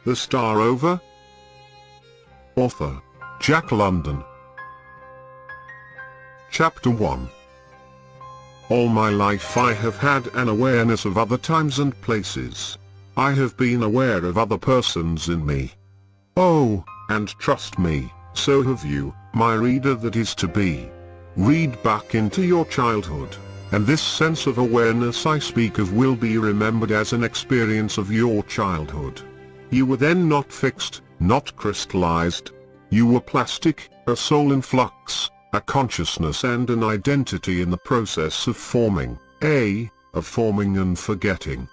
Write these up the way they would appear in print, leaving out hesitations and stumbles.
The Star Rover. Author, Jack London. Chapter 1. All my life I have had an awareness of other times and places. I have been aware of other persons in me. Oh, and trust me, so have you, my reader that is to be. Read back into your childhood, and this sense of awareness I speak of will be remembered as an experience of your childhood. You were then not fixed, not crystallized. You were plastic, a soul in flux, a consciousness and an identity in the process of forming, of forming and forgetting.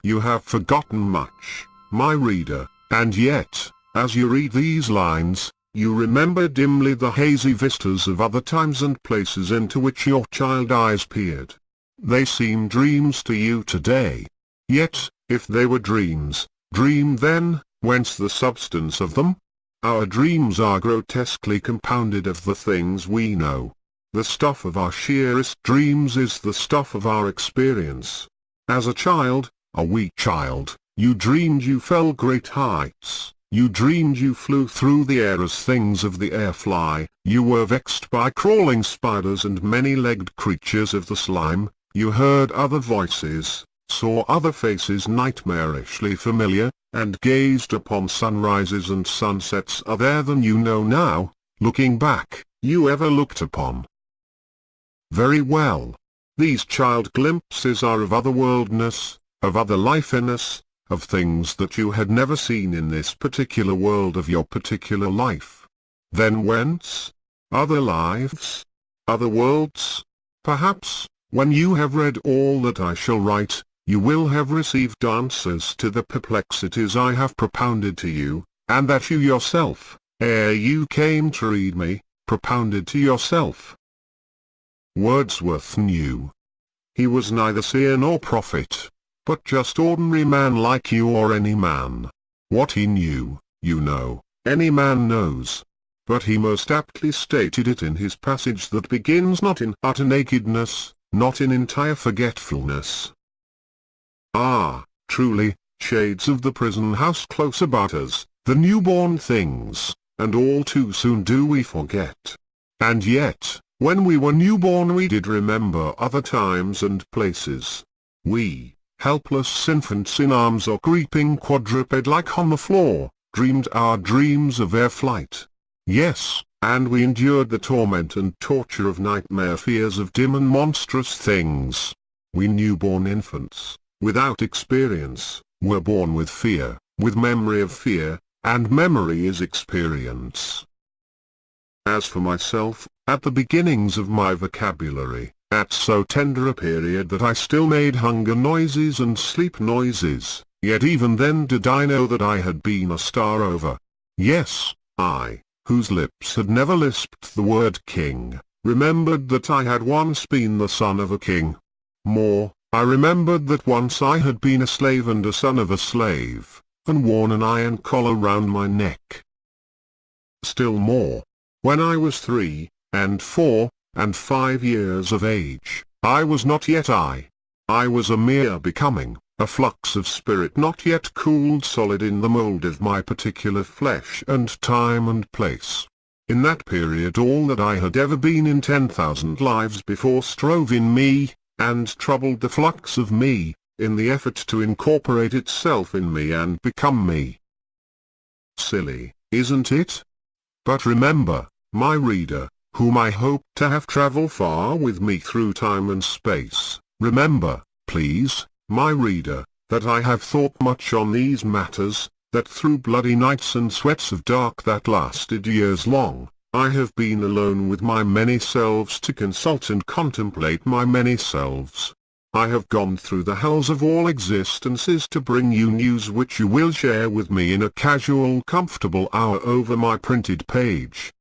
You have forgotten much, my reader, and yet, as you read these lines, you remember dimly the hazy vistas of other times and places into which your child eyes peered. They seem dreams to you today. Yet, if they were dreams, dream then, whence the substance of them? Our dreams are grotesquely compounded of the things we know. The stuff of our sheerest dreams is the stuff of our experience. As a child, a wee child, you dreamed you fell great heights. You dreamed you flew through the air as things of the air fly. You were vexed by crawling spiders and many-legged creatures of the slime. You heard other voices, saw other faces nightmarishly familiar, and gazed upon sunrises and sunsets other than you know now, looking back, you ever looked upon. Very well. These child glimpses are of otherworldness, of other lifeiness, of things that you had never seen in this particular world of your particular life. Then whence? Other lives? Other worlds? Perhaps, when you have read all that I shall write, you will have received answers to the perplexities I have propounded to you, and that you yourself, ere you came to read me, propounded to yourself. Wordsworth knew. He was neither seer nor prophet, but just ordinary man like you or any man. What he knew, you know, any man knows. But he most aptly stated it in his passage that begins not in utter nakedness, not in entire forgetfulness. Ah, truly, shades of the prison house close about us, the newborn things, and all too soon do we forget. And yet, when we were newborn we did remember other times and places. We, helpless infants in arms or creeping quadruped like on the floor, dreamed our dreams of air flight. Yes, and we endured the torment and torture of nightmare fears of dim and monstrous things. We newborn infants, without experience, were born with fear, with memory of fear, and memory is experience. As for myself, at the beginnings of my vocabulary, at so tender a period that I still made hunger noises and sleep noises, yet even then did I know that I had been a star rover. Yes, I, whose lips had never lisped the word king, remembered that I had once been the son of a king. More, I remembered that once I had been a slave and a son of a slave, and worn an iron collar round my neck. Still more, when I was 3, and 4, and 5 years of age, I was not yet I. I was a mere becoming, a flux of spirit not yet cooled solid in the mold of my particular flesh and time and place. In that period all that I had ever been in 10,000 lives before strove in me, and troubled the flux of me, in the effort to incorporate itself in me and become me. Silly, isn't it? But remember, my reader, whom I hope to have traveled far with me through time and space, remember, please, my reader, that I have thought much on these matters, that through bloody nights and sweats of dark that lasted years long, I have been alone with my many selves to consult and contemplate my many selves. I have gone through the hells of all existences to bring you news which you will share with me in a casual comfortable hour over my printed page.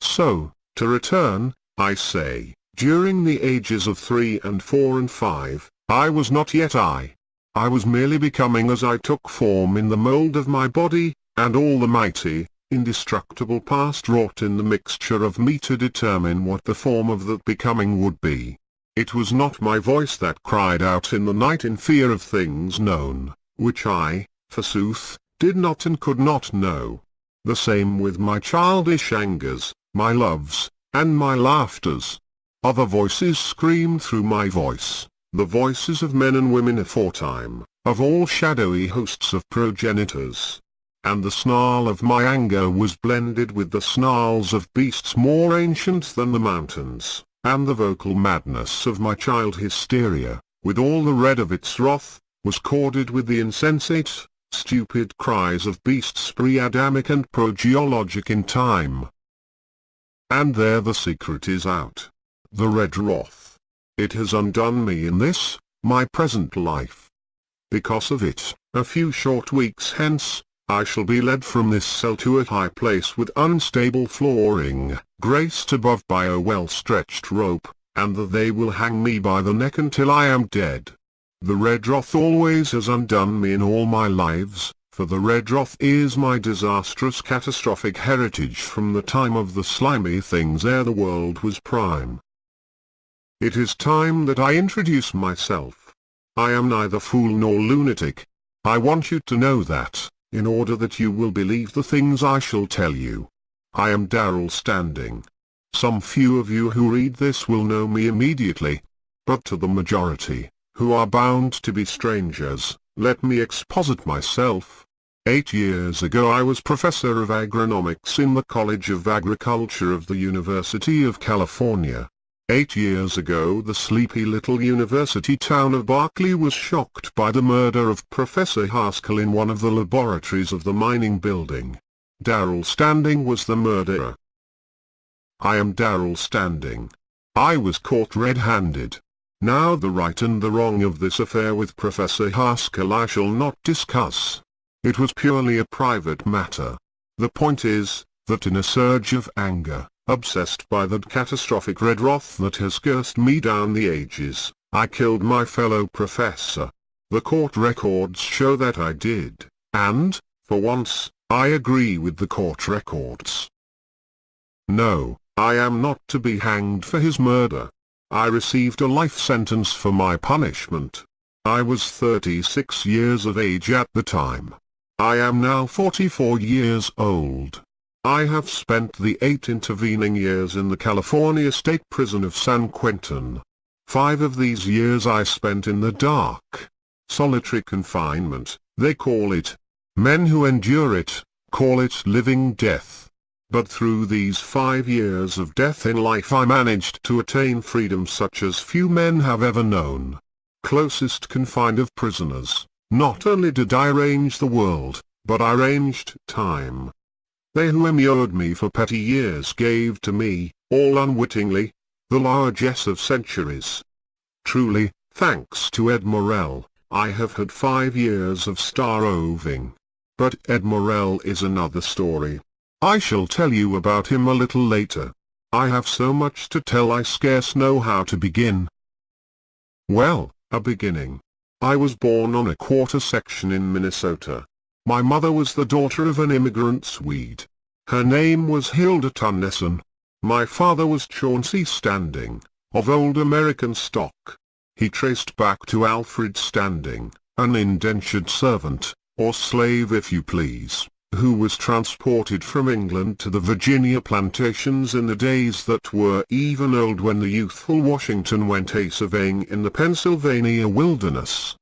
So, to return, I say, during the ages of 3 and 4 and 5, I was not yet I. I was merely becoming as I took form in the mold of my body, and all the mighty, indestructible past wrought in the mixture of me to determine what the form of that becoming would be. It was not my voice that cried out in the night in fear of things known, which I, forsooth, did not and could not know. The same with my childish angers, my loves, and my laughters. Other voices screamed through my voice, the voices of men and women aforetime, of all shadowy hosts of progenitors. And the snarl of my anger was blended with the snarls of beasts more ancient than the mountains, and the vocal madness of my child hysteria, with all the red of its wrath, was chorded with the insensate, stupid cries of beasts pre-Adamic and progeologic in time. And there the secret is out. The red wrath. It has undone me in this, my present life. Because of it, a few short weeks hence, I shall be led from this cell to a high place with unstable flooring, graced above by a well-stretched rope, and they will hang me by the neck until I am dead. The red wrath always has undone me in all my lives, for the red wrath is my disastrous catastrophic heritage from the time of the slimy things ere the world was prime. It is time that I introduce myself. I am neither fool nor lunatic. I want you to know that, in order that you will believe the things I shall tell you. I am Darrell Standing. Some few of you who read this will know me immediately, but to the majority, who are bound to be strangers, let me exposit myself. 8 years ago I was professor of agronomics in the College of Agriculture of the University of California. 8 years ago the sleepy little university town of Berkeley was shocked by the murder of Professor Haskell in one of the laboratories of the mining building. Darrell Standing was the murderer. I am Darrell Standing. I was caught red-handed. Now the right and the wrong of this affair with Professor Haskell I shall not discuss. It was purely a private matter. The point is, that in a surge of anger, obsessed by that catastrophic red wrath that has cursed me down the ages, I killed my fellow professor. The court records show that I did, and, for once, I agree with the court records. No, I am not to be hanged for his murder. I received a life sentence for my punishment. I was 36 years of age at the time. I am now 44 years old. I have spent the 8 intervening years in the California State Prison of San Quentin. 5 of these years I spent in the dark. Solitary confinement, they call it. Men who endure it, call it living death. But through these 5 years of death in life I managed to attain freedom such as few men have ever known. Closest confined of prisoners, not only did I range the world, but I ranged time. They who immured me for petty years gave to me, all unwittingly, the largesse of centuries. Truly, thanks to Ed Morel, I have had 5 years of star-roving. But Ed Morel is another story. I shall tell you about him a little later. I have so much to tell I scarce know how to begin. Well, a beginning. I was born on a quarter section in Minnesota. My mother was the daughter of an immigrant Swede. Her name was Hilda Tunneson. My father was Chauncey Standing, of old American stock. He traced back to Alfred Standing, an indentured servant, or slave if you please, who was transported from England to the Virginia plantations in the days that were even old when the youthful Washington went a-surveying in the Pennsylvania wilderness.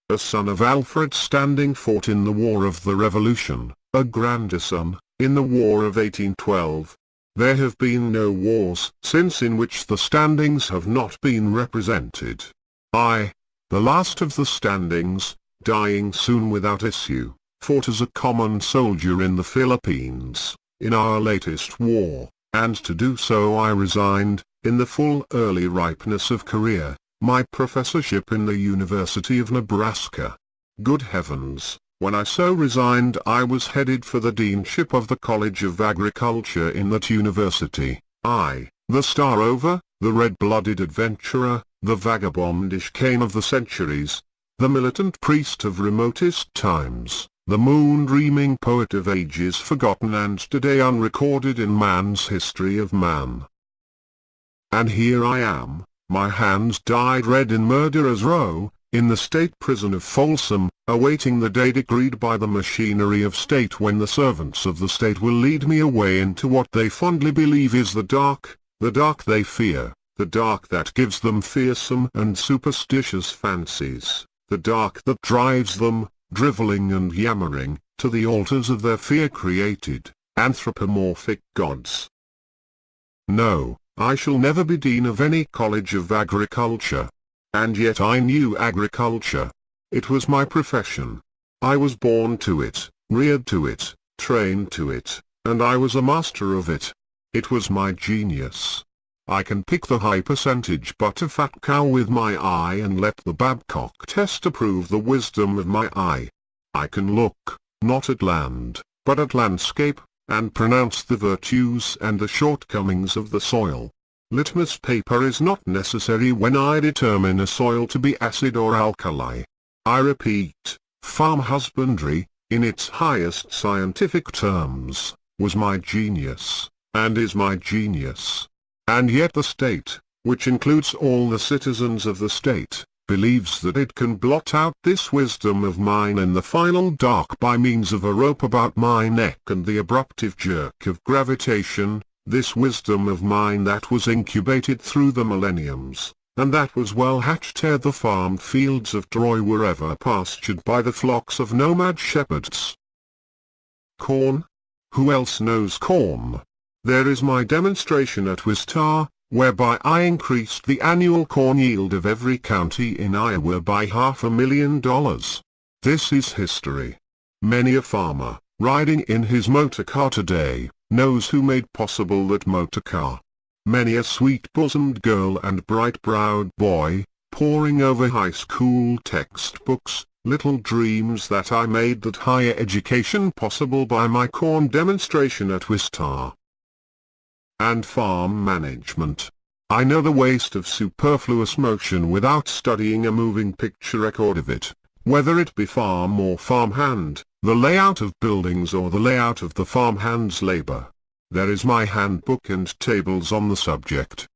A son of Alfred Standing fought in the War of the Revolution, a grandson, in the War of 1812. There have been no wars since in which the Standings have not been represented. I, the last of the Standings, dying soon without issue, fought as a common soldier in the Philippines, in our latest war, and to do so I resigned, in the full early ripeness of career, my professorship in the University of Nebraska. Good heavens, when I so resigned I was headed for the deanship of the College of Agriculture in that university. I, the star-rover, the red-blooded adventurer, the vagabondish Cain of the centuries, the militant priest of remotest times, the moon-dreaming poet of ages forgotten and today unrecorded in man's history of man. And here I am, my hands dyed red in murderer's row, in the state prison of Folsom, awaiting the day decreed by the machinery of state when the servants of the state will lead me away into what they fondly believe is the dark they fear, the dark that gives them fearsome and superstitious fancies, the dark that drives them, drivelling and yammering, to the altars of their fear-created, anthropomorphic gods. No, I shall never be dean of any college of agriculture. And yet I knew agriculture. It was my profession. I was born to it, reared to it, trained to it, and I was a master of it. It was my genius. I can pick the high percentage butter fat cow with my eye and let the Babcock test approve the wisdom of my eye. I can look, not at land, but at landscape, and pronounce the virtues and the shortcomings of the soil. Litmus paper is not necessary when I determine a soil to be acid or alkali. I repeat, farm husbandry, in its highest scientific terms, was my genius, and is my genius. And yet the state, which includes all the citizens of the state, believes that it can blot out this wisdom of mine in the final dark by means of a rope about my neck and the abruptive jerk of gravitation, this wisdom of mine that was incubated through the millenniums, and that was well hatched ere the farmed fields of Troy were ever pastured by the flocks of nomad shepherds. Corn? Who else knows corn? There is my demonstration at Wistar, whereby I increased the annual corn yield of every county in Iowa by $500,000. This is history. Many a farmer, riding in his motor car today, knows who made possible that motor car. Many a sweet-bosomed girl and bright-browed boy, poring over high school textbooks, little dreams that I made that higher education possible by my corn demonstration at Wistar. And farm management. I know the waste of superfluous motion without studying a moving picture record of it, whether it be farm or farmhand, the layout of buildings or the layout of the farmhand's labor. There is my handbook and tables on the subject.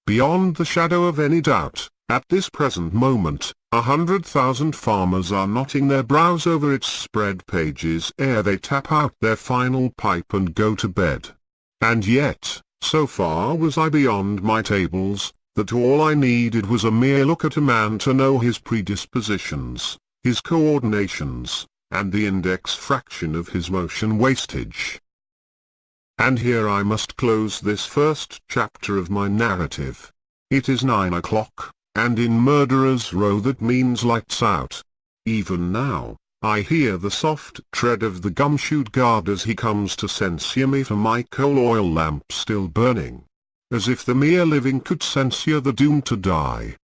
Beyond the shadow of any doubt, at this present moment, 100,000 farmers are knotting their brows over its spread pages ere they tap out their final pipe and go to bed. And yet, so far was I beyond my tables, that all I needed was a mere look at a man to know his predispositions, his coordinations, and the index fraction of his motion wastage. And here I must close this first chapter of my narrative. It is 9 o'clock, and in Murderer's Row that means lights out. Even now, I hear the soft tread of the gumshoe guard as he comes to censure me for my coal oil lamp still burning. As if the mere living could censure the doomed to die.